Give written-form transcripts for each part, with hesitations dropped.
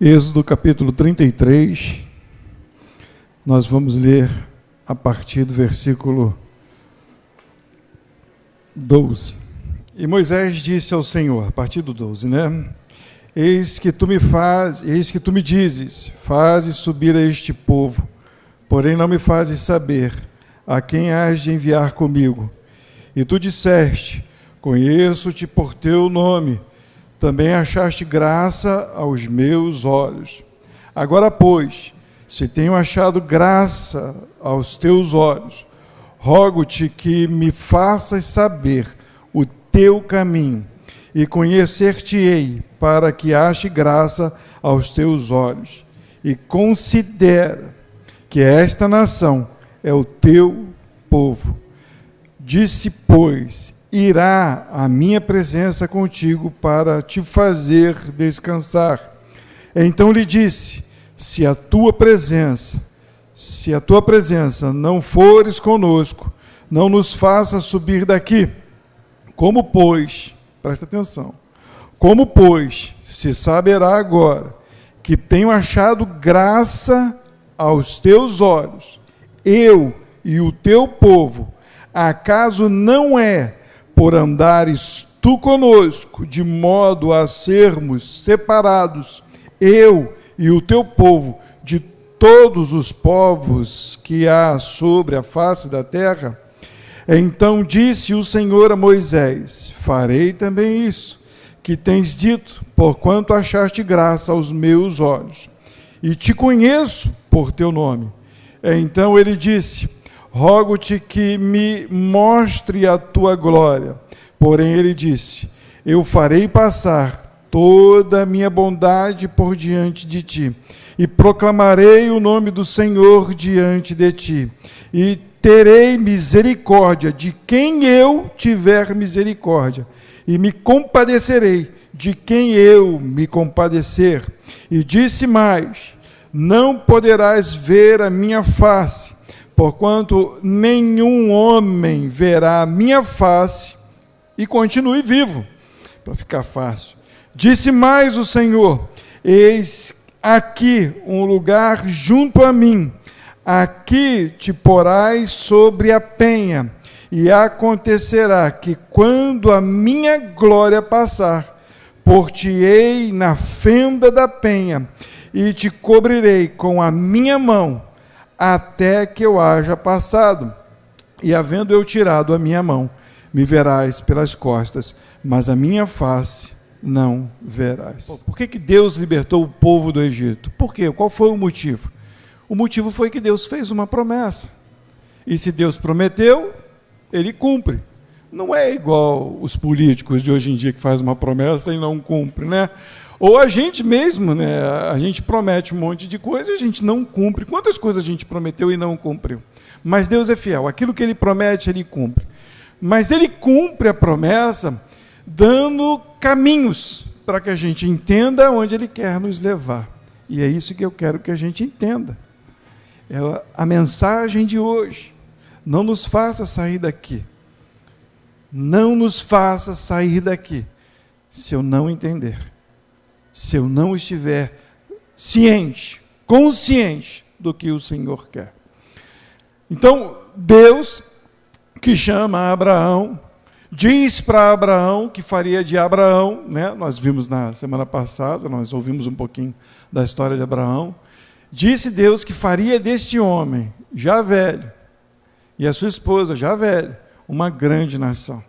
Êxodo capítulo 33, nós vamos ler a partir do versículo 12. E Moisés disse ao Senhor, a partir do 12, né? Eis que tu me dizes, fazes subir a este povo, porém não me fazes saber a quem hás de enviar comigo. E tu disseste, conheço-te por teu nome, também achaste graça aos meus olhos. Agora, pois, se tenho achado graça aos teus olhos, rogo-te que me faças saber o teu caminho, e conhecer-te-ei, para que ache graça aos teus olhos. E considera que esta nação é o teu povo. Disse, pois, irá a minha presença contigo para te fazer descansar. Então lhe disse, se a tua presença não fores conosco, não nos faça subir daqui. Como, pois, presta atenção, como, pois, se saberá agora que tenho achado graça aos teus olhos, eu e o teu povo, acaso não é por andares tu conosco, de modo a sermos separados, eu e o teu povo, de todos os povos que há sobre a face da terra? Então disse o Senhor a Moisés, farei também isso, que tens dito, porquanto achaste graça aos meus olhos, e te conheço por teu nome. Então ele disse, rogo-te que me mostre a tua glória. Porém ele disse, eu farei passar toda a minha bondade por diante de ti, e proclamarei o nome do Senhor diante de ti, e terei misericórdia de quem eu tiver misericórdia, e me compadecerei de quem eu me compadecer. E disse mais, não poderás ver a minha face, porquanto nenhum homem verá a minha face e continue vivo, para ficar fácil. Disse mais o Senhor, eis aqui um lugar junto a mim, aqui te porás sobre a penha, e acontecerá que quando a minha glória passar, por-te-ei na fenda da penha, e te cobrirei com a minha mão, até que eu haja passado, e havendo eu tirado a minha mão, me verás pelas costas, mas a minha face não verás. Por que Deus libertou o povo do Egito? Por quê? Qual foi o motivo? O motivo foi que Deus fez uma promessa, e se Deus prometeu, Ele cumpre. Não é igual os políticos de hoje em dia que fazem uma promessa e não cumpre, né? Ou a gente mesmo, né? A gente promete um monte de coisa e a gente não cumpre. Quantas coisas a gente prometeu e não cumpriu? Mas Deus é fiel. Aquilo que Ele promete, Ele cumpre. Mas Ele cumpre a promessa dando caminhos para que a gente entenda onde Ele quer nos levar. E é isso que eu quero que a gente entenda. É a mensagem de hoje. Não nos faça sair daqui. Não nos faça sair daqui se eu não entender. Se eu não estiver ciente, consciente do que o Senhor quer. Então, Deus, que chama Abraão, diz para Abraão que faria de Abraão, né? Nós vimos na semana passada, nós ouvimos um pouquinho da história de Abraão. Disse Deus que faria deste homem, já velho, e a sua esposa, já velha, uma grande nação.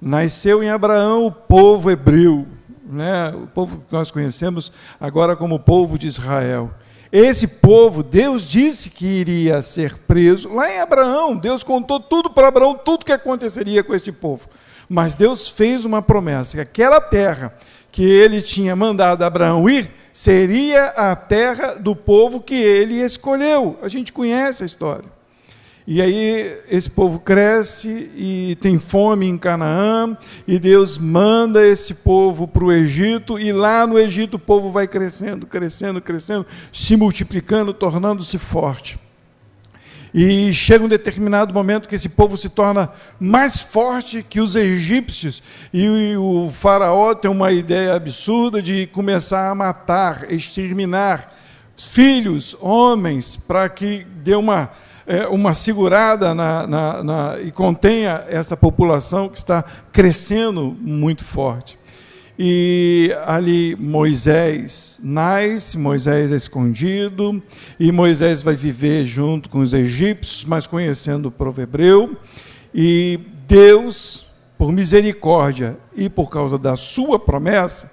Nasceu em Abraão o povo hebreu, né? O povo que nós conhecemos agora como o povo de Israel. Esse povo, Deus disse que iria ser preso. Lá em Abraão, Deus contou tudo para Abraão, tudo que aconteceria com esse povo. Mas Deus fez uma promessa, que aquela terra que Ele tinha mandado Abraão ir, seria a terra do povo que Ele escolheu. A gente conhece a história. E aí esse povo cresce e tem fome em Canaã, e Deus manda esse povo para o Egito, e lá no Egito o povo vai crescendo, crescendo, crescendo, se multiplicando, tornando-se forte. E chega um determinado momento que esse povo se torna mais forte que os egípcios. E o faraó tem uma ideia absurda de começar a matar, exterminar filhos, homens, para que dê uma segurada e contenha essa população que está crescendo muito forte. E ali Moisés nasce, Moisés é escondido, e Moisés vai viver junto com os egípcios, mas conhecendo o povo hebreu, e Deus, por misericórdia e por causa da sua promessa,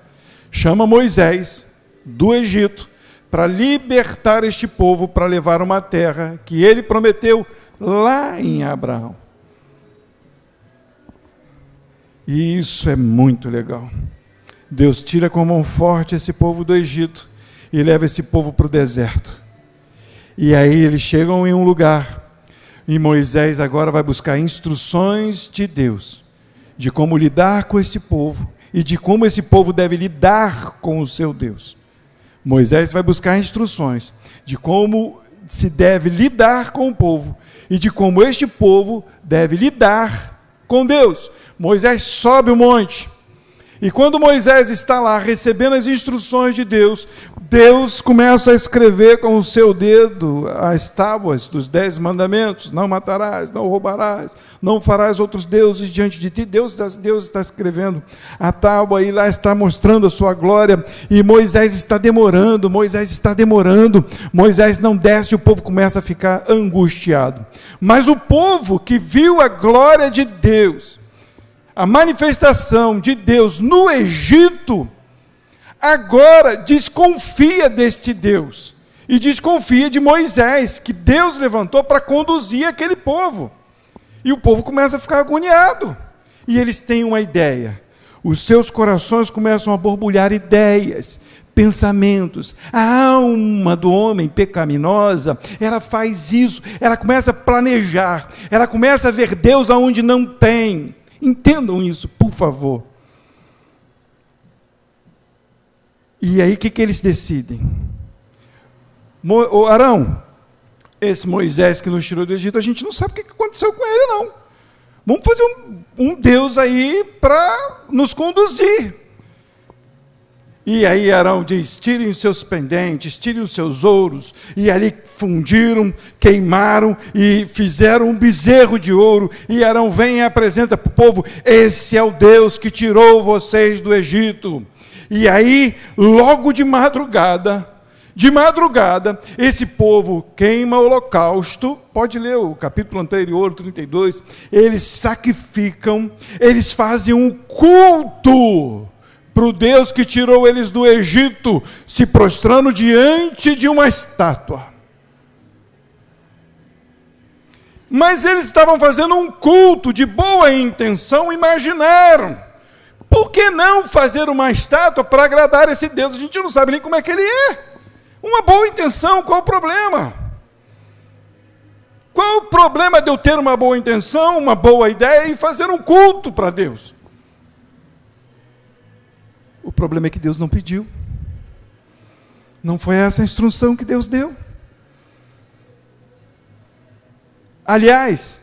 chama Moisés do Egito para libertar este povo, para levar uma terra que ele prometeu lá em Abraão. E isso é muito legal. Deus tira com mão forte esse povo do Egito e leva esse povo para o deserto. E aí eles chegam em um lugar, e Moisés agora vai buscar instruções de Deus, de como lidar com esse povo, e de como esse povo deve lidar com o seu Deus. Moisés vai buscar instruções de como se deve lidar com o povo, e de como este povo deve lidar com Deus. Moisés sobe o monte, e quando Moisés está lá recebendo as instruções de Deus, Deus começa a escrever com o seu dedo as tábuas dos 10 mandamentos: não matarás, não roubarás, não farás outros deuses diante de ti. Deus está escrevendo a tábua, e lá está mostrando a sua glória, e Moisés está demorando, Moisés não desce, e o povo começa a ficar angustiado. Mas o povo que viu a glória de Deus, a manifestação de Deus no Egito, agora desconfia deste Deus, e desconfia de Moisés, que Deus levantou para conduzir aquele povo. E o povo começa a ficar agoniado, e eles têm uma ideia, os seus corações começam a borbulhar ideias, pensamentos. A alma do homem pecaminosa, ela faz isso, ela começa a planejar, ela começa a ver Deus aonde não tem. Entendam isso, por favor. E aí, o que eles decidem? Arão, esse Moisés que nos tirou do Egito, a gente não sabe o que aconteceu com ele, não. Vamos fazer um Deus aí para nos conduzir. E aí Arão diz: tirem os seus pendentes, tirem os seus ouros, e ali fundiram, queimaram e fizeram um bezerro de ouro, e Arão vem e apresenta para o povo: esse é o Deus que tirou vocês do Egito. E aí, logo de madrugada, esse povo queima o holocausto. Pode ler o capítulo anterior, 32, eles sacrificam, eles fazem um culto para o Deus que tirou eles do Egito, se prostrando diante de uma estátua. Mas eles estavam fazendo um culto de boa intenção, imaginaram: por que não fazer uma estátua para agradar esse Deus? A gente não sabe nem como é que ele é. Uma boa intenção, qual o problema? Qual o problema de eu ter uma boa intenção, uma boa ideia e fazer um culto para Deus? O problema é que Deus não pediu. Não foi essa a instrução que Deus deu. Aliás,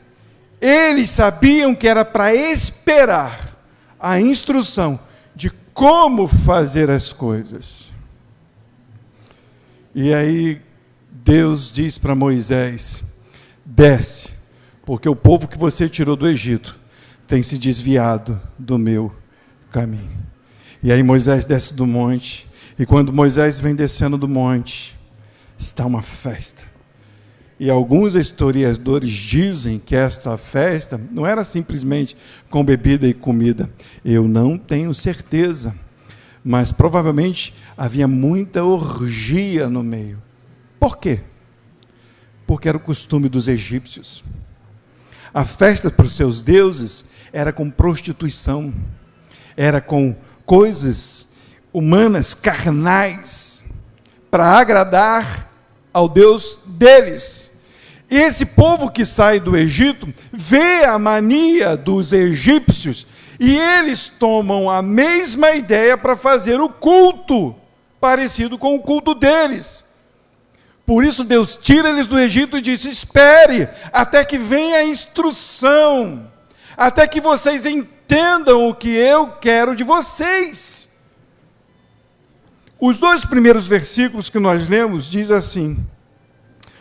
eles sabiam que era para esperar a instrução de como fazer as coisas. E aí Deus diz para Moisés: desce, porque o povo que você tirou do Egito tem se desviado do meu caminho. E aí Moisés desce do monte, e quando Moisés vem descendo do monte, está uma festa. E alguns historiadores dizem que esta festa não era simplesmente com bebida e comida. Eu não tenho certeza, mas provavelmente havia muita orgia no meio. Por quê? Porque era o costume dos egípcios. A festa para os seus deuses era com prostituição, era com coisas humanas, carnais, para agradar ao Deus deles. E esse povo que sai do Egito vê a mania dos egípcios, e eles tomam a mesma ideia para fazer o culto parecido com o culto deles. Por isso Deus tira eles do Egito e diz: espere, até que venha a instrução, até que vocês entendam o que eu quero de vocês. Os 2 primeiros versículos que nós lemos diz assim: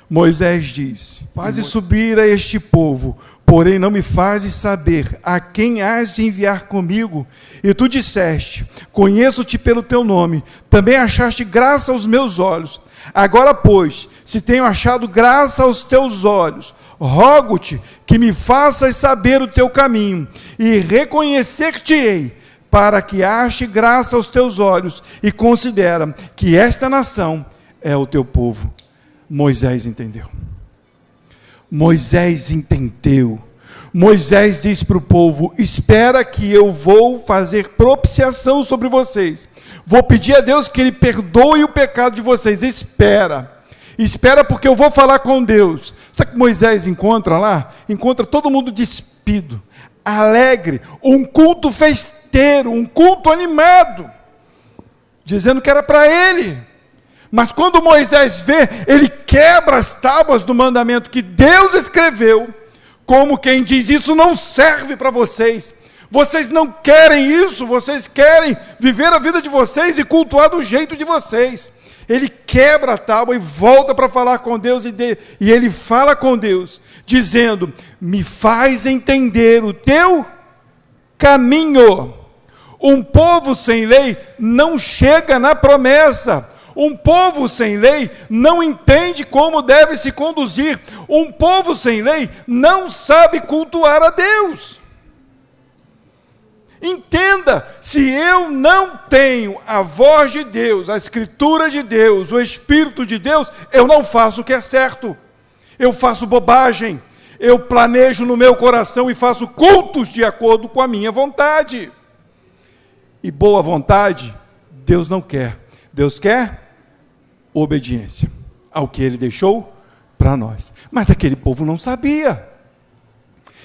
Moisés diz: faze subir a este povo, porém não me fazes saber a quem has de enviar comigo. E tu disseste: conheço-te pelo teu nome, também achaste graça aos meus olhos. Agora, pois, se tenho achado graça aos teus olhos, rogo-te que me faças saber o teu caminho, e reconhecer-te-ei, para que ache graça aos teus olhos, e considera que esta nação é o teu povo. Moisés entendeu. Moisés entendeu. Moisés diz para o povo: espera que eu vou fazer propiciação sobre vocês. Vou pedir a Deus que Ele perdoe o pecado de vocês. Espera porque eu vou falar com Deus. Sabe o que Moisés encontra lá? Encontra todo mundo despido, alegre, um culto festeiro, um culto animado, dizendo que era para ele. Mas quando Moisés vê, ele quebra as tábuas do mandamento que Deus escreveu, como quem diz: isso não serve para vocês. Vocês não querem isso, vocês querem viver a vida de vocês e cultuar do jeito de vocês. Ele quebra a tábua e volta para falar com Deus, e ele fala com Deus, dizendo: me faz entender o teu caminho. Um povo sem lei não chega na promessa. Um povo sem lei não entende como deve se conduzir. Um povo sem lei não sabe cultuar a Deus. Entenda, se eu não tenho a voz de Deus, a Escritura de Deus, o Espírito de Deus, eu não faço o que é certo. Eu faço bobagem. Eu planejo no meu coração e faço cultos de acordo com a minha vontade. E boa vontade, Deus não quer. Deus quer obediência ao que Ele deixou para nós. Mas aquele povo não sabia.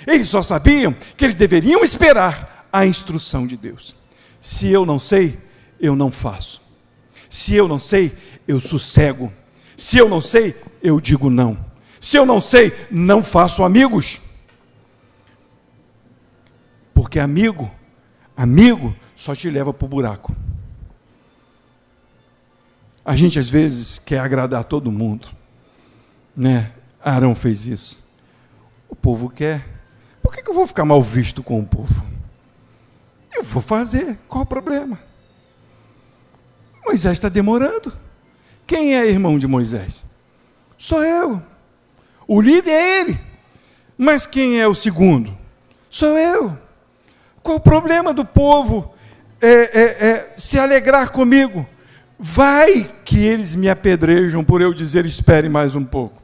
Eles só sabiam que eles deveriam esperar a instrução de Deus. Se eu não sei, eu não faço. Se eu não sei, eu sossego. Se eu não sei, eu digo não. Se eu não sei, não faço amigos. Porque amigo só te leva para o buraco. A gente às vezes quer agradar todo mundo, né? Arão fez isso. O povo quer. Por que eu vou ficar mal visto com o povo? Eu vou fazer, qual o problema? Moisés está demorando. Quem é irmão de Moisés? Sou eu. O líder é ele. Mas quem é o segundo? Sou eu. Qual o problema do povo se alegrar comigo? Vai que eles me apedrejam por eu dizer: espere mais um pouco.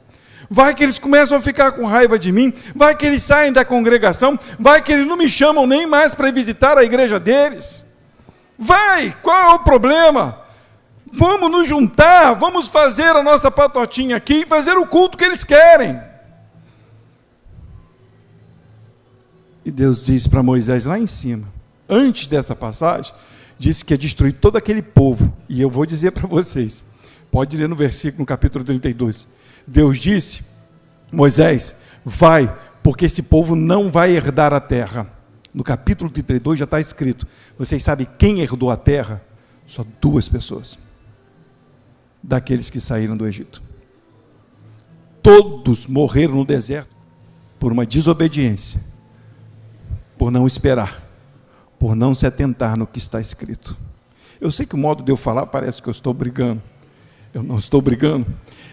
Vai que eles começam a ficar com raiva de mim, vai que eles saem da congregação, vai que eles não me chamam nem mais para visitar a igreja deles. Vai, qual é o problema? Vamos nos juntar, vamos fazer a nossa patotinha aqui e fazer o culto que eles querem. E Deus diz para Moisés lá em cima, antes dessa passagem, disse que ia destruir todo aquele povo. E eu vou dizer para vocês, pode ler no versículo, no capítulo 32, Deus disse: Moisés, vai, porque esse povo não vai herdar a terra. No capítulo 32 já está escrito. Vocês sabem quem herdou a terra? Só 2 pessoas, daqueles que saíram do Egito. Todos morreram no deserto, por uma desobediência, por não esperar, por não se atentar no que está escrito. Eu sei que o modo de eu falar parece que eu estou brigando. Eu não estou brigando,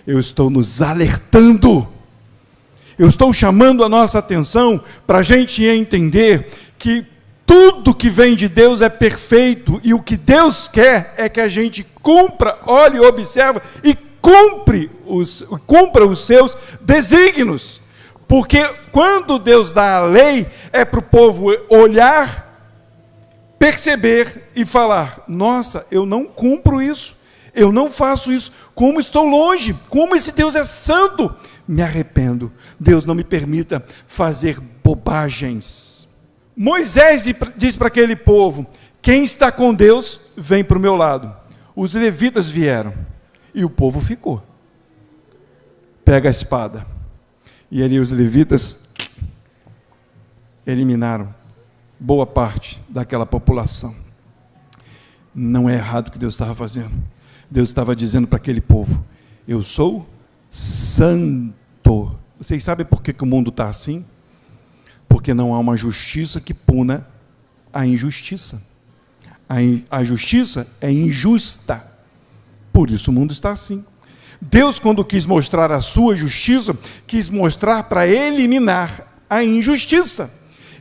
eu estou nos alertando. Eu estou chamando a nossa atenção para a gente entender que tudo que vem de Deus é perfeito, e o que Deus quer é que a gente cumpra, olhe, observa e cumpra os seus desígnios. Porque quando Deus dá a lei, é para o povo olhar, perceber e falar: nossa, eu não cumpro isso. Eu não faço isso, como estou longe, como esse Deus é santo, me arrependo. Deus não me permita fazer bobagens. Moisés diz para aquele povo: quem está com Deus, vem para o meu lado. Os levitas vieram, e o povo ficou. pega a espada. E ali os levitas eliminaram boa parte daquela população. Não é errado o que Deus estava fazendo. Deus estava dizendo para aquele povo: eu sou santo. Vocês sabem por que o mundo está assim? Porque não há uma justiça que puna a injustiça. A justiça é injusta. Por isso o mundo está assim. Deus, quando quis mostrar a sua justiça, quis mostrar para eliminar a injustiça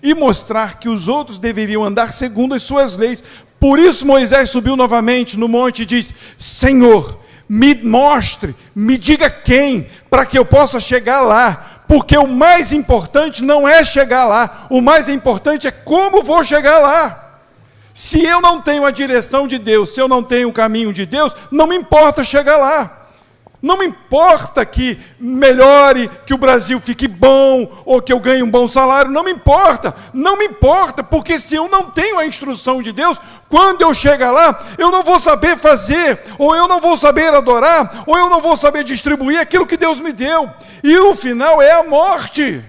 e mostrar que os outros deveriam andar segundo as suas leis. Por isso Moisés subiu novamente no monte e diz: Senhor, me mostre, me diga quem, para que eu possa chegar lá, porque o mais importante não é chegar lá, o mais importante é como vou chegar lá. Se eu não tenho a direção de Deus, se eu não tenho o caminho de Deus, não me importa chegar lá. Não me importa que melhore, que o Brasil fique bom, ou que eu ganhe um bom salário, não me importa, porque se eu não tenho a instrução de Deus, quando eu chegar lá, eu não vou saber fazer, ou eu não vou saber adorar, ou eu não vou saber distribuir aquilo que Deus me deu, e o final é a morte.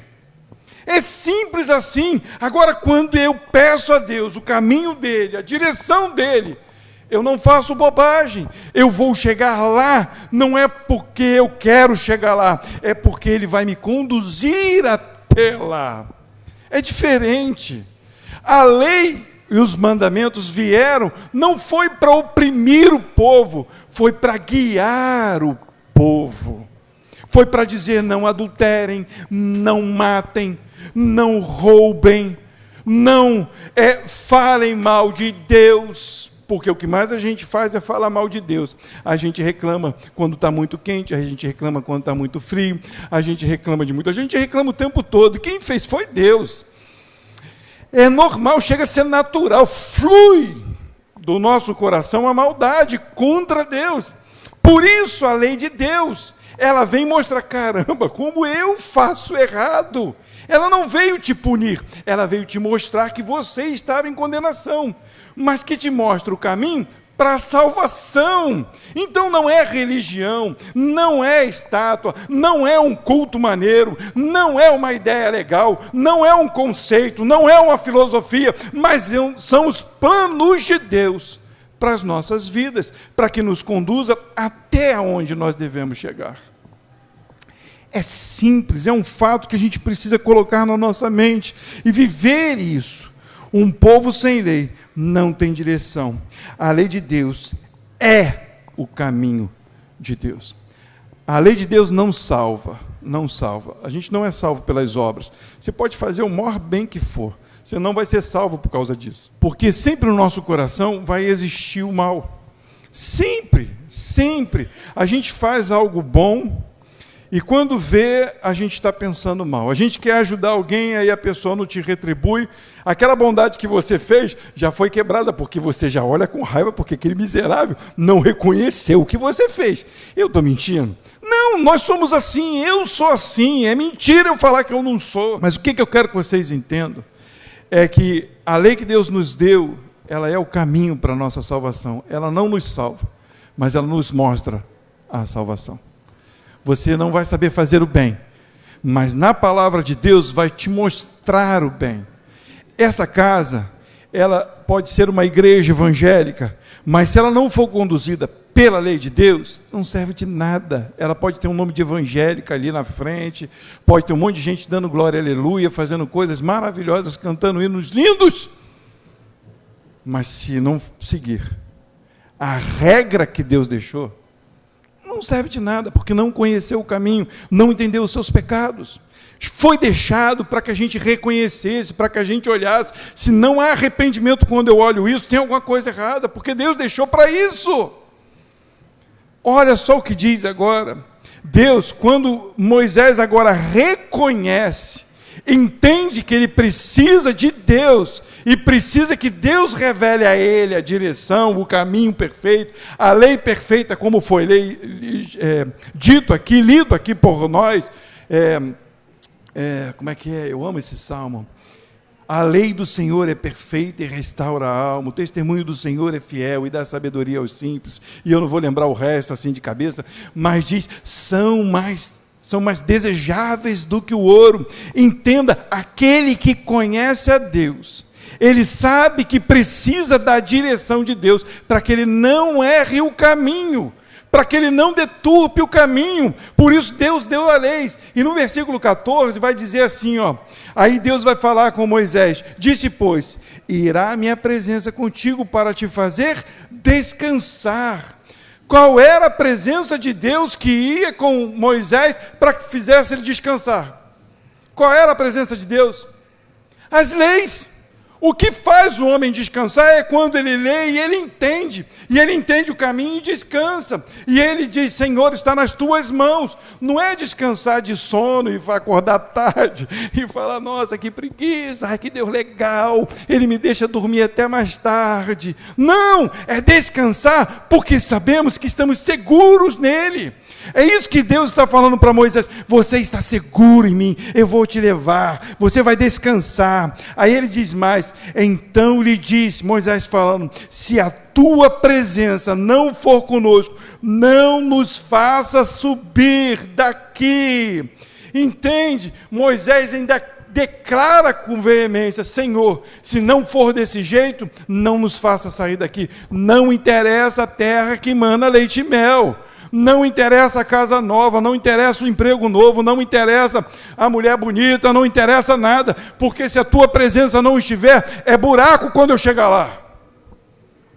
É simples assim. Agora, quando eu peço a Deus o caminho dele, a direção dele, eu não faço bobagem, eu vou chegar lá, não é porque eu quero chegar lá, é porque ele vai me conduzir até lá. É diferente. A lei e os mandamentos vieram, não foi para oprimir o povo, foi para guiar o povo. Foi para dizer: não adulterem, não matem, não roubem, não falem mal de Deus. Porque o que mais a gente faz é falar mal de Deus. A gente reclama quando está muito quente, a gente reclama quando está muito frio, a gente reclama de muito, a gente reclama o tempo todo. Quem fez foi Deus. É normal, chega a ser natural, flui do nosso coração a maldade contra Deus. Por isso a lei de Deus, ela vem mostrar: caramba, como eu faço errado. Ela não veio te punir, ela veio te mostrar que você estava em condenação, mas que te mostra o caminho para a salvação. Então não é religião, não é estátua, não é um culto maneiro, não é uma ideia legal, não é um conceito, não é uma filosofia, mas são os planos de Deus para as nossas vidas, para que nos conduza até onde nós devemos chegar. É simples, é um fato que a gente precisa colocar na nossa mente e viver isso. Um povo sem lei não tem direção. A lei de Deus é o caminho de Deus. A lei de Deus não salva, não salva. A gente não é salvo pelas obras. Você pode fazer o maior bem que for, você não vai ser salvo por causa disso. Porque sempre no nosso coração vai existir o mal. Sempre, sempre. A gente faz algo bom, e quando vê, a gente está pensando mal. A gente quer ajudar alguém, aí a pessoa não te retribui. Aquela bondade que você fez já foi quebrada, porque você já olha com raiva, porque aquele miserável não reconheceu o que você fez. Eu estou mentindo? Não, nós somos assim, eu sou assim. É mentira eu falar que eu não sou. Mas o que eu quero que vocês entendam é que a lei que Deus nos deu, ela é o caminho para a nossa salvação. Ela não nos salva, mas ela nos mostra a salvação. Você não vai saber fazer o bem, mas na palavra de Deus vai te mostrar o bem. Essa casa, ela pode ser uma igreja evangélica, mas se ela não for conduzida pela lei de Deus, não serve de nada. Ela pode ter um nome de evangélica ali na frente, pode ter um monte de gente dando glória, aleluia, fazendo coisas maravilhosas, cantando hinos lindos, mas se não seguir a regra que Deus deixou, não serve de nada, porque não conheceu o caminho, não entendeu os seus pecados. Foi deixado para que a gente reconhecesse, para que a gente olhasse. Se não há arrependimento quando eu olho isso, tem alguma coisa errada, porque Deus deixou para isso. Olha só o que diz agora. Deus, quando Moisés agora reconhece, entende que ele precisa de Deus, e precisa que Deus revele a ele a direção, o caminho perfeito, a lei perfeita, como foi dito aqui, lido aqui por nós. Como é que é? Eu amo esse salmo. A lei do Senhor é perfeita e restaura a alma, o testemunho do Senhor é fiel e dá sabedoria aos simples. E eu não vou lembrar o resto assim de cabeça, mas diz: são mais são mais desejáveis do que o ouro. Entenda, aquele que conhece a Deus, ele sabe que precisa da direção de Deus, para que ele não erre o caminho, para que ele não deturpe o caminho. Por isso Deus deu a lei. E no versículo 14 vai dizer assim, aí Deus vai falar com Moisés: disse, pois, irá a minha presença contigo para te fazer descansar. Qual era a presença de Deus que ia com Moisés para que fizesse ele descansar? Qual era a presença de Deus? As leis. O que faz o homem descansar é quando ele lê e ele entende o caminho e descansa, e ele diz: Senhor, está nas tuas mãos. Não é descansar de sono e acordar tarde e falar: nossa, que preguiça, que Deus legal, ele me deixa dormir até mais tarde. Não, é descansar porque sabemos que estamos seguros nele. É isso que Deus está falando para Moisés: você está seguro em mim, eu vou te levar, você vai descansar. Aí ele diz mais: então lhe disse, Moisés falando, se a tua presença não for conosco, não nos faça subir daqui. Entende? Moisés ainda declara com veemência: Senhor, se não for desse jeito, não nos faça sair daqui. Não interessa a terra que mana leite e mel, não interessa a casa nova, não interessa o emprego novo, não interessa a mulher bonita, não interessa nada, porque se a tua presença não estiver, é buraco quando eu chegar lá.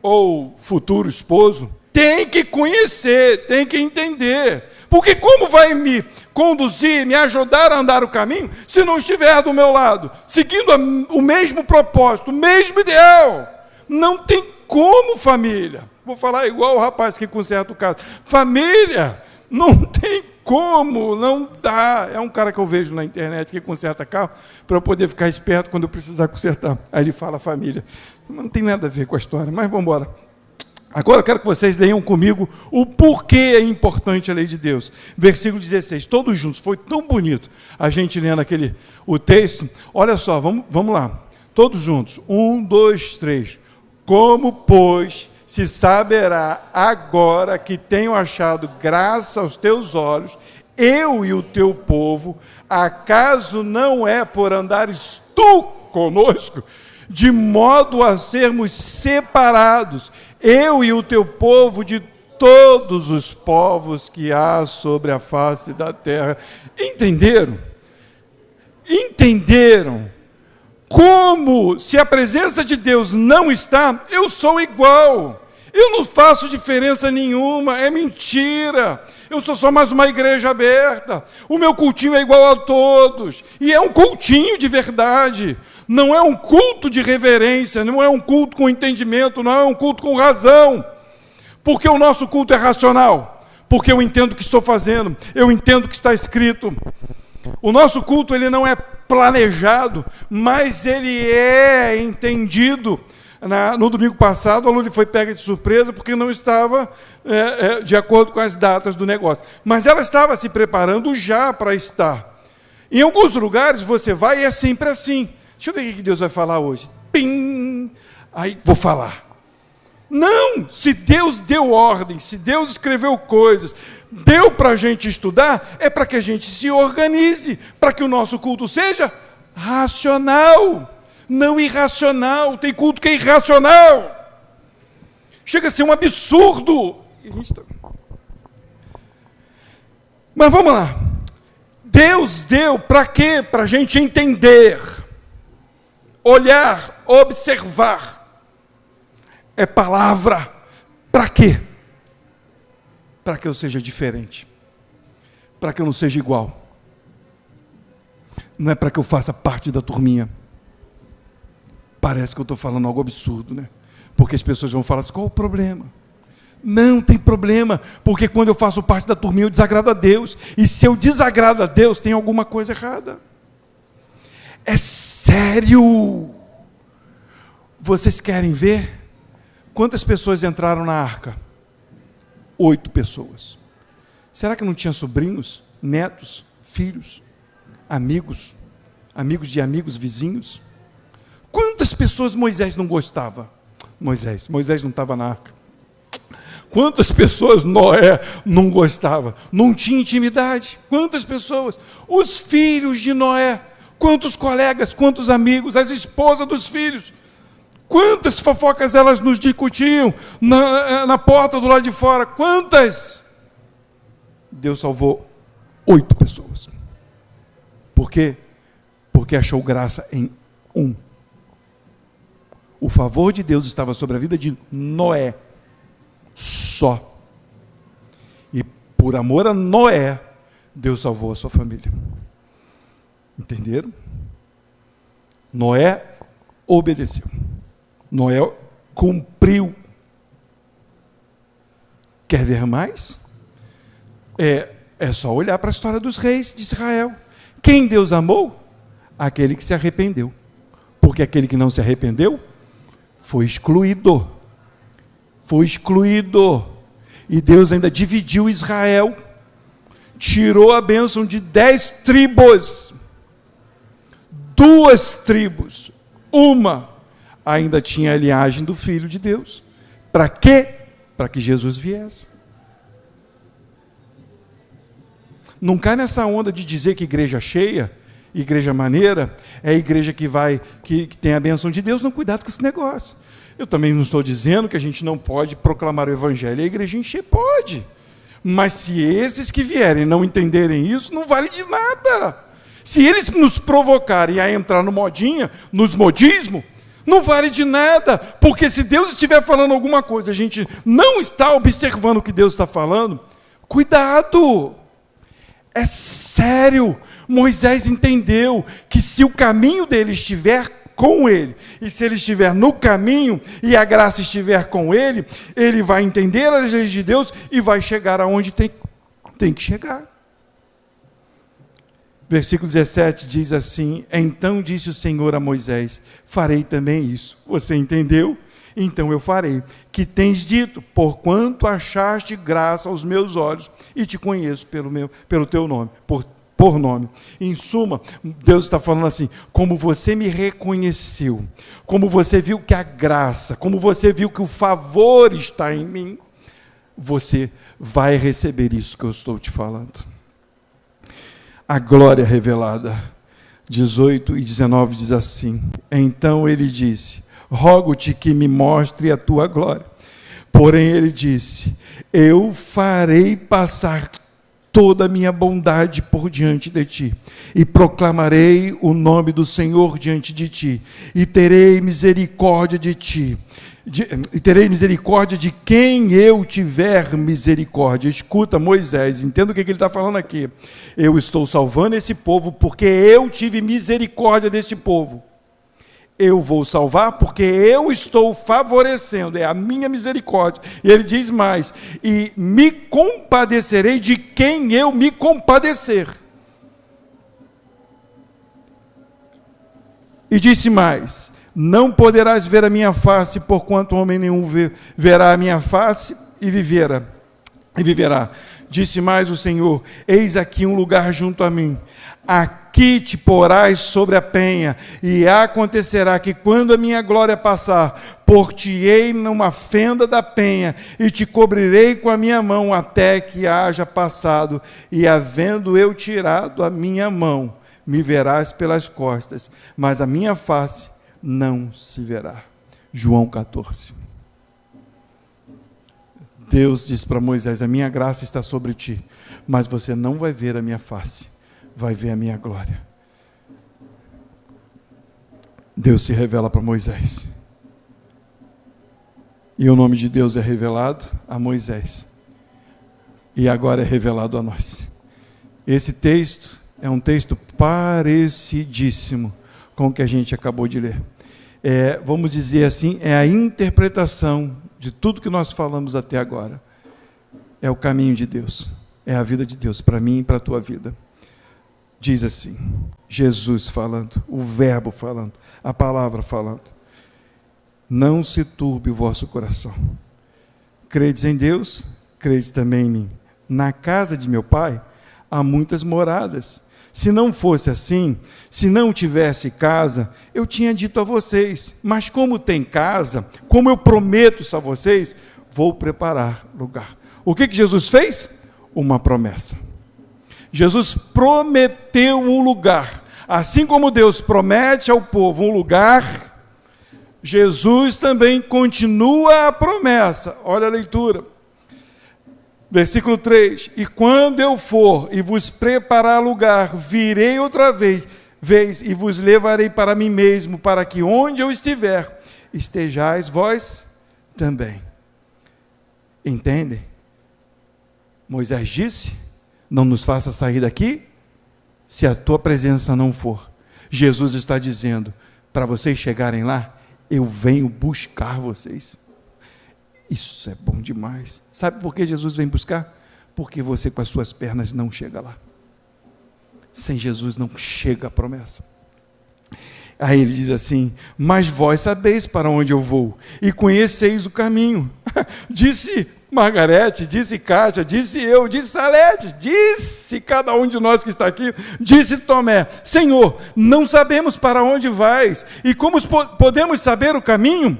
Ou futuro esposo, tem que conhecer, tem que entender, porque como vai me conduzir, me ajudar a andar o caminho, se não estiver do meu lado, seguindo o mesmo propósito, o mesmo ideal? Não tem como, família. Vou falar igual o rapaz que conserta o carro. Família, não tem como, não dá. É um cara que eu vejo na internet que conserta carro, para eu poder ficar esperto quando eu precisar consertar. Aí ele fala família. Não tem nada a ver com a história, mas vamos embora. Agora eu quero que vocês leiam comigo o porquê é importante a lei de Deus. Versículo 16, todos juntos. Foi tão bonito a gente lendo o texto. Olha só, vamos lá. Todos juntos. 1, 2, 3. Como, pois, se saberá agora que tenho achado graça aos teus olhos, eu e o teu povo, acaso não é por andares tu conosco, de modo a sermos separados, eu e o teu povo, de todos os povos que há sobre a face da terra? Entenderam? Entenderam? Como, se a presença de Deus não está, eu sou igual, eu não faço diferença nenhuma, é mentira, eu sou só mais uma igreja aberta, o meu cultinho é igual a todos, e é um cultinho de verdade, não é um culto de reverência, não é um culto com entendimento, não é um culto com razão, porque o nosso culto é racional, porque eu entendo o que estou fazendo, eu entendo o que está escrito. O nosso culto, ele não é planejado, mas ele é entendido. No domingo passado, a Luli foi pega de surpresa porque não estava de acordo com as datas do negócio. Mas ela estava se preparando já para estar. Em alguns lugares você vai e é sempre assim. Deixa eu ver o que Deus vai falar hoje. Pim! Aí vou falar. Não! Se Deus deu ordem, se Deus escreveu coisas, deu para a gente estudar, é para que a gente se organize, para que o nosso culto seja racional, não irracional. Tem culto que é irracional. Chega a ser um absurdo. Mas vamos lá. Deus deu para quê? Para a gente entender, olhar, observar. É palavra. Para quê? Para que eu seja diferente. Para que eu não seja igual. Não é para que eu faça parte da turminha. Parece que eu estou falando algo absurdo, né? Porque as pessoas vão falar assim: qual o problema? Não tem problema, porque quando eu faço parte da turminha eu desagrado a Deus. E se eu desagrado a Deus, tem alguma coisa errada. É sério. Vocês querem ver? Quantas pessoas entraram na arca? 8 pessoas. Será que não tinha sobrinhos, netos, filhos, amigos de amigos, vizinhos? Quantas pessoas Moisés não gostava? Moisés não estava na arca. Quantas pessoas Noé não gostava? Não tinha intimidade. Quantas pessoas? Os filhos de Noé. Quantos colegas, quantos amigos, as esposas dos filhos. Quantas fofocas elas nos discutiam na porta do lado de fora. Quantas? Deus salvou 8 pessoas. Por quê? Porque achou graça em um. O favor de Deus estava sobre a vida de Noé. Só. E por amor a Noé, Deus salvou a sua família. Entenderam? Noé obedeceu. Noé cumpriu. Quer ver mais? É só olhar para a história dos reis de Israel. Quem Deus amou? Aquele que se arrependeu. Porque aquele que não se arrependeu foi excluído. Foi excluído. E Deus ainda dividiu Israel. Tirou a bênção de 10 tribos. 2 tribos. Uma ainda tinha a linhagem do Filho de Deus. Para quê? Para que Jesus viesse. Não cai nessa onda de dizer que igreja cheia, igreja maneira, é a igreja que tem a bênção de Deus. Não, cuidado com esse negócio. Eu também não estou dizendo que a gente não pode proclamar o evangelho. A igreja encher pode. Mas se esses que vierem não entenderem isso, não vale de nada. Se eles nos provocarem a entrar no modinha, nos modismo, não vale de nada. Porque se Deus estiver falando alguma coisa, a gente não está observando o que Deus está falando, cuidado. É sério. Moisés entendeu que se o caminho dele estiver com ele, e se ele estiver no caminho, e a graça estiver com ele, ele vai entender as leis de Deus, e vai chegar aonde tem que chegar. Versículo 17 diz assim: então disse o Senhor a Moisés, farei também isso. Você entendeu? Então eu farei. Que tens dito, porquanto achaste graça aos meus olhos, e te conheço pelo teu nome, por nome. Em suma, Deus está falando assim: como você me reconheceu, como você viu que a graça, como você viu que o favor está em mim, você vai receber isso que eu estou te falando. A glória revelada. 18 e 19 diz assim: então ele disse, rogo-te que me mostre a tua glória. Porém ele disse, eu farei passar toda a minha bondade por diante de ti, e proclamarei o nome do Senhor diante de ti, e terei misericórdia de ti, e terei misericórdia de quem eu tiver misericórdia. Escuta, Moisés, entenda o que ele está falando aqui. Eu estou salvando esse povo porque eu tive misericórdia desse povo. Eu vou salvar porque eu estou favorecendo, é a minha misericórdia. E ele diz mais, e me compadecerei de quem eu me compadecer. E disse mais, não poderás ver a minha face, porquanto homem nenhum verá a minha face e viverá. Disse mais o Senhor, eis aqui um lugar junto a mim, aqui te porás sobre a penha, e acontecerá que quando a minha glória passar, pôr-te-ei numa fenda da penha, e te cobrirei com a minha mão, até que haja passado, e havendo eu tirado a minha mão, me verás pelas costas, mas a minha face não se verá. João 14. Deus diz para Moisés, a minha graça está sobre ti, mas você não vai ver a minha face, vai ver a minha glória. Deus se revela para Moisés. E o nome de Deus é revelado a Moisés. E agora é revelado a nós. Esse texto é um texto parecidíssimo com o que a gente acabou de ler. Vamos dizer assim, é a interpretação de tudo que nós falamos até agora. É o caminho de Deus. É a vida de Deus para mim e para a tua vida. Diz assim, Jesus falando, o verbo falando, a palavra falando. Não se turbe o vosso coração. Credes em Deus, credes também em mim. Na casa de meu Pai há muitas moradas. Se não fosse assim, se não tivesse casa, eu tinha dito a vocês. Mas como tem casa, como eu prometo isso a vocês, vou preparar lugar. O que Jesus fez? Uma promessa. Jesus prometeu um lugar. Assim como Deus promete ao povo um lugar, Jesus também continua a promessa. Olha a leitura. Versículo 3. E quando eu for e vos preparar lugar, virei outra vez e vos levarei para mim mesmo, para que onde eu estiver, estejais vós também. Entendem? Moisés disse, não nos faça sair daqui, se a tua presença não for. Jesus está dizendo, para vocês chegarem lá, eu venho buscar vocês. Isso é bom demais. Sabe por que Jesus vem buscar? Porque você com as suas pernas não chega lá. Sem Jesus não chega a promessa. Aí ele diz assim, mas vós sabeis para onde eu vou, e conheceis o caminho. Disse Margarete, disse Kátia, disse eu, disse Salete, disse cada um de nós que está aqui, disse Tomé, Senhor, não sabemos para onde vais, e como podemos saber o caminho?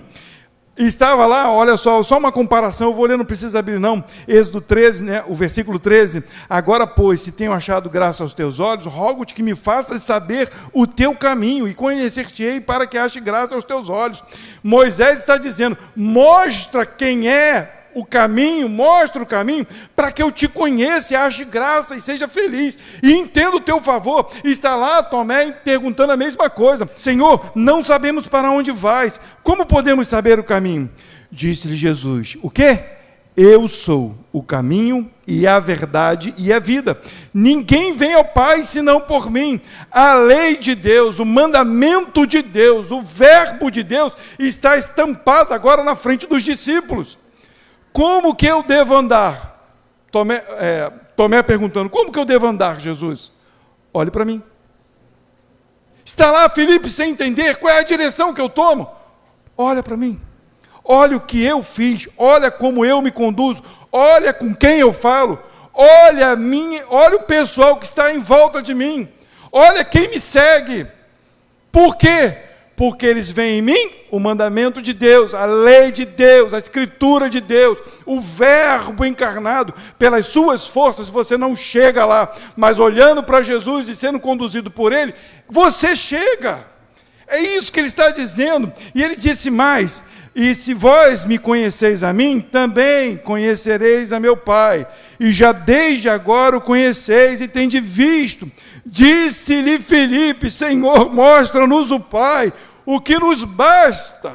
E estava lá, olha só uma comparação, eu vou ler, não precisa abrir não, Êxodo 13, né, o versículo 13, agora pois, se tenho achado graça aos teus olhos, rogo-te que me faças saber o teu caminho, e conhecer-te-ei para que ache graça aos teus olhos. Moisés está dizendo, mostra quem é o caminho, mostra o caminho, para que eu te conheça, e ache graça e seja feliz, e entenda o teu favor. E está lá Tomé perguntando a mesma coisa, Senhor, não sabemos para onde vais, como podemos saber o caminho? Disse-lhe Jesus, o quê? Eu sou o caminho e a verdade e a vida, ninguém vem ao Pai senão por mim. A lei de Deus, o mandamento de Deus, o verbo de Deus, está estampado agora na frente dos discípulos. Como que eu devo andar? Tomé perguntando, como que eu devo andar, Jesus? Olhe para mim. Está lá Filipe sem entender qual é a direção que eu tomo? Olha para mim. Olha o que eu fiz, olha como eu me conduzo, olha com quem eu falo, olha o pessoal que está em volta de mim, olha quem me segue. Por quê? Porque eles veem em mim o mandamento de Deus, a lei de Deus, a escritura de Deus, o verbo encarnado. Pelas suas forças você não chega lá, mas olhando para Jesus e sendo conduzido por Ele, você chega. É isso que Ele está dizendo. E Ele disse mais, e se vós me conheceis a mim, também conhecereis a meu Pai, e já desde agora o conheceis e tendes visto. Disse-lhe Filipe, Senhor, mostra-nos o Pai, o que nos basta.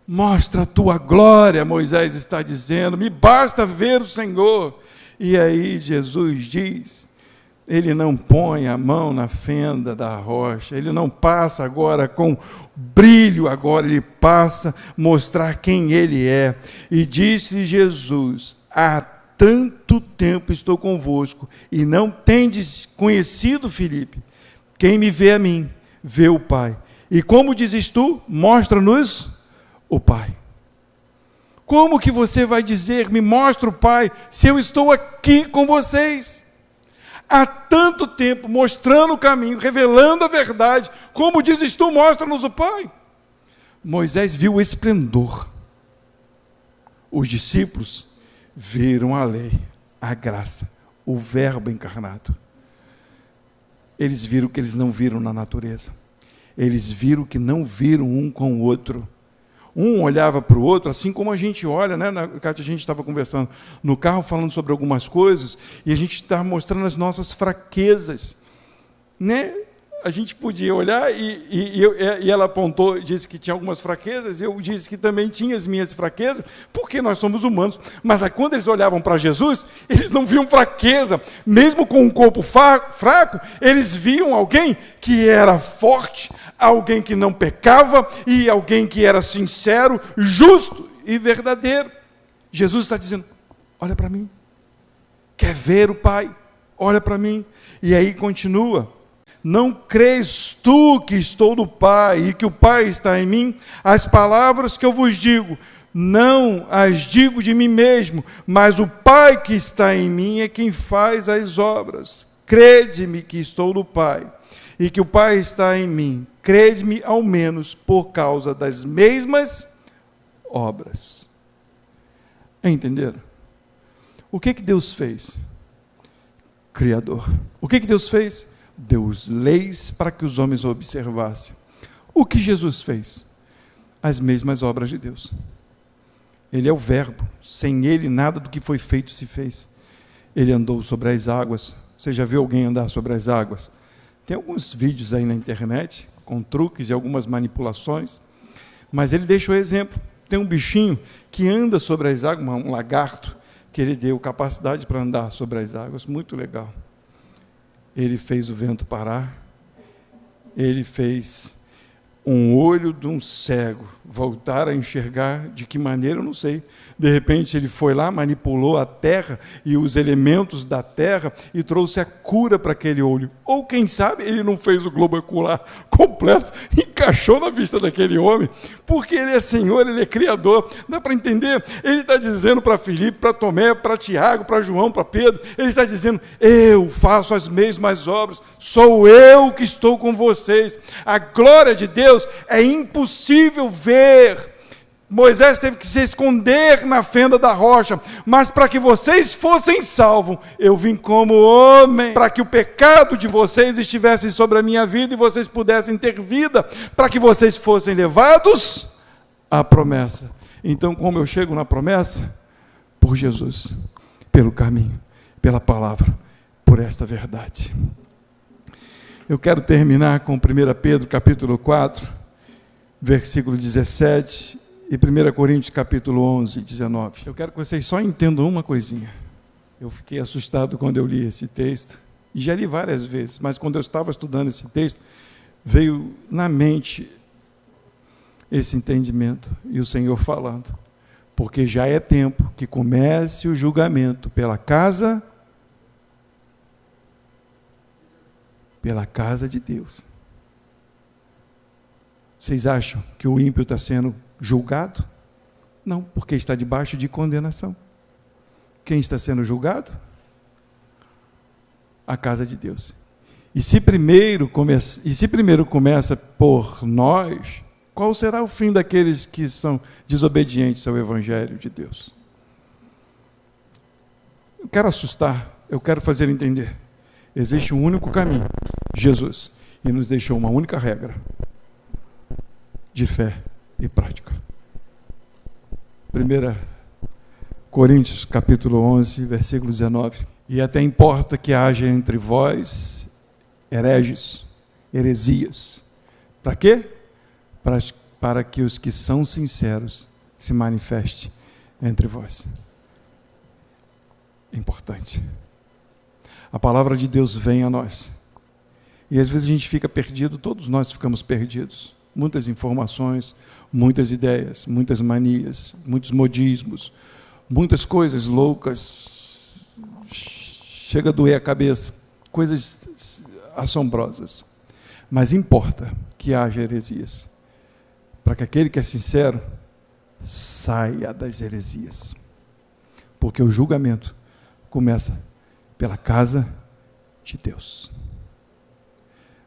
Mostra a tua glória, Moisés está dizendo, me basta ver o Senhor. E aí Jesus diz, ele não põe a mão na fenda da rocha, ele não passa agora com brilho, agora ele passa a mostrar quem ele é. E disse Jesus, há tanto tempo estou convosco, e não tendes conhecido, Filipe, quem me vê a mim, vê o Pai. E como dizes tu, mostra-nos o Pai. Como que você vai dizer, me mostra o Pai, se eu estou aqui com vocês? Há tanto tempo, mostrando o caminho, revelando a verdade, como dizes tu, mostra-nos o Pai. Moisés viu o esplendor. Os discípulos viram a lei, a graça, o verbo encarnado. Eles viram o que eles não viram na natureza. Eles viram o que não viram um com o outro. Um olhava para o outro, assim como a gente olha, né? Cátia, a gente estava conversando no carro, falando sobre algumas coisas, e a gente estava mostrando as nossas fraquezas, né? A gente podia olhar, e ela apontou, disse que tinha algumas fraquezas, eu disse que também tinha as minhas fraquezas, porque nós somos humanos, mas aí, quando eles olhavam para Jesus, eles não viam fraqueza, mesmo com um corpo fraco, eles viam alguém que era forte, alguém que não pecava, e alguém que era sincero, justo e verdadeiro. Jesus está dizendo, olha para mim, quer ver o Pai? Olha para mim. E aí continua, não crês tu que estou no Pai e que o Pai está em mim? As palavras que eu vos digo, não as digo de mim mesmo, mas o Pai que está em mim é quem faz as obras. Crede-me que estou no Pai e que o Pai está em mim. Crede-me ao menos por causa das mesmas obras. Entenderam? O que Deus fez? Criador. O que Deus fez? Deu leis para que os homens observassem. O que Jesus fez? As mesmas obras de Deus. Ele é o verbo. Sem ele, nada do que foi feito se fez. Ele andou sobre as águas. Você já viu alguém andar sobre as águas? Tem alguns vídeos aí na internet, com truques e algumas manipulações, mas ele deixa o exemplo. Tem um bichinho que anda sobre as águas, um lagarto, que ele deu capacidade para andar sobre as águas. Muito legal. Ele fez o vento parar. Ele fez um olho de um cego voltar a enxergar. De que maneira, eu não sei. De repente ele foi lá, manipulou a terra e os elementos da terra e trouxe a cura para aquele olho. Ou quem sabe ele não fez o globo ocular completo, encaixou na vista daquele homem, porque ele é Senhor, ele é Criador. Dá para entender? Ele está dizendo para Filipe, para Tomé, para Tiago, para João, para Pedro, ele está dizendo: eu faço as mesmas obras, sou eu que estou com vocês. A glória de Deus é impossível ver. Moisés teve que se esconder na fenda da rocha, mas para que vocês fossem salvos, eu vim como homem, para que o pecado de vocês estivesse sobre a minha vida e vocês pudessem ter vida, para que vocês fossem levados à promessa. Então, como eu chego na promessa? Por Jesus, pelo caminho, pela palavra, por esta verdade. Eu quero terminar com 1 Pedro capítulo 4, versículo 17 e 1 Coríntios capítulo 11, 19. Eu quero que vocês só entendam uma coisinha. Eu fiquei assustado quando eu li esse texto, e já li várias vezes, mas quando eu estava estudando esse texto, veio na mente esse entendimento, e o Senhor falando, porque já é tempo que comece o julgamento pela casa de Deus. Vocês acham que o ímpio está sendo julgado? Não, porque está debaixo de condenação. Quem está sendo julgado? A casa de Deus. E se primeiro começa por nós, qual será o fim daqueles que são desobedientes ao Evangelho de Deus? Eu quero assustar, eu quero fazer entender. Existe um único caminho, Jesus, e nos deixou uma única regra de fé e prática. 1 Coríntios capítulo 11, versículo 19. E até importa que haja entre vós heresias. Para quê? Para que os que são sinceros se manifestem entre vós. Importante. A palavra de Deus vem a nós. E às vezes a gente fica perdido, todos nós ficamos perdidos. Muitas informações, muitas ideias, muitas manias, muitos modismos, muitas coisas loucas, chega a doer a cabeça, coisas assombrosas. Mas importa que haja heresias, para que aquele que é sincero saia das heresias, porque o julgamento começa pela casa de Deus.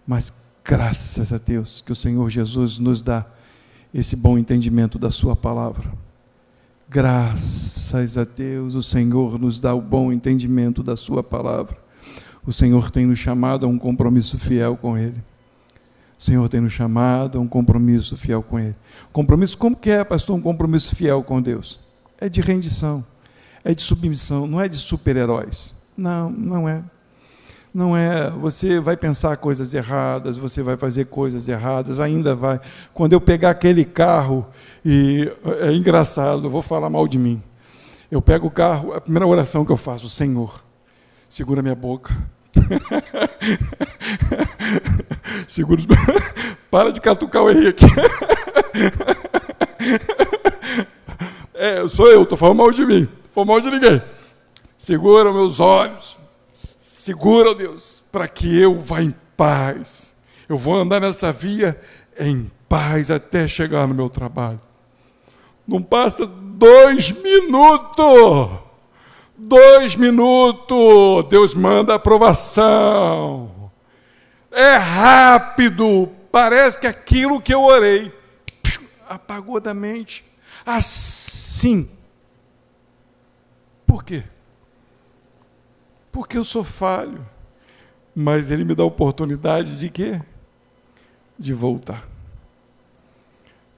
Mas graças a Deus que o Senhor Jesus nos dá esse bom entendimento da sua palavra. Graças a Deus o Senhor nos dá o bom entendimento da sua palavra. O Senhor tem nos chamado a um compromisso fiel com Ele. O Senhor tem nos chamado a um compromisso fiel com Ele. Compromisso, como que é, pastor, um compromisso fiel com Deus? É de rendição, é de submissão, não é de super-heróis. Não, não é. Não é, você vai pensar coisas erradas, você vai fazer coisas erradas, ainda vai. Quando eu pegar aquele carro, e é engraçado, eu vou falar mal de mim. Eu pego o carro, a primeira oração que eu faço: Senhor, segura minha boca. Segura os... Para de catucar o Henrique. Sou eu, estou falando mal de mim, não falando mal de ninguém. Segura meus olhos. Segura, Deus, para que eu vá em paz. Eu vou andar nessa via em paz até chegar no meu trabalho. Não passa 2 minutos. 2 minutos. Deus manda aprovação. É rápido. Parece que aquilo que eu orei apagou da mente. Assim Por quê? Porque eu sou falho. Mas Ele me dá a oportunidade de quê? De voltar.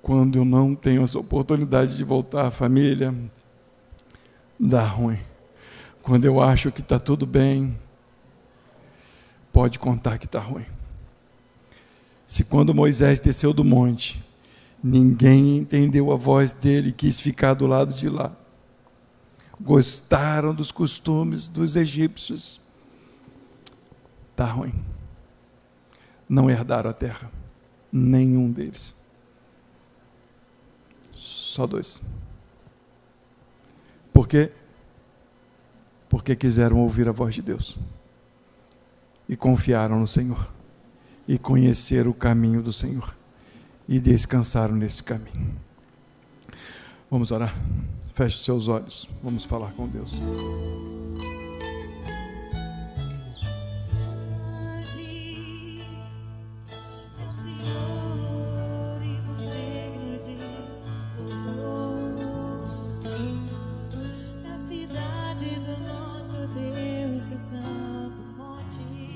Quando eu não tenho essa oportunidade de voltar, família, dá ruim. Quando eu acho que está tudo bem, pode contar que está ruim. Se quando Moisés desceu do monte, ninguém entendeu a voz dele e quis ficar do lado de lá, gostaram dos costumes dos egípcios, está ruim. Não herdaram a terra, nenhum deles. Só 2. Por quê? Porque quiseram ouvir a voz de Deus e confiaram no Senhor e conheceram o caminho do Senhor e descansaram nesse caminho. Vamos orar? Feche os seus olhos, vamos falar com Deus. Na cidade do nosso Deus, o santo monte.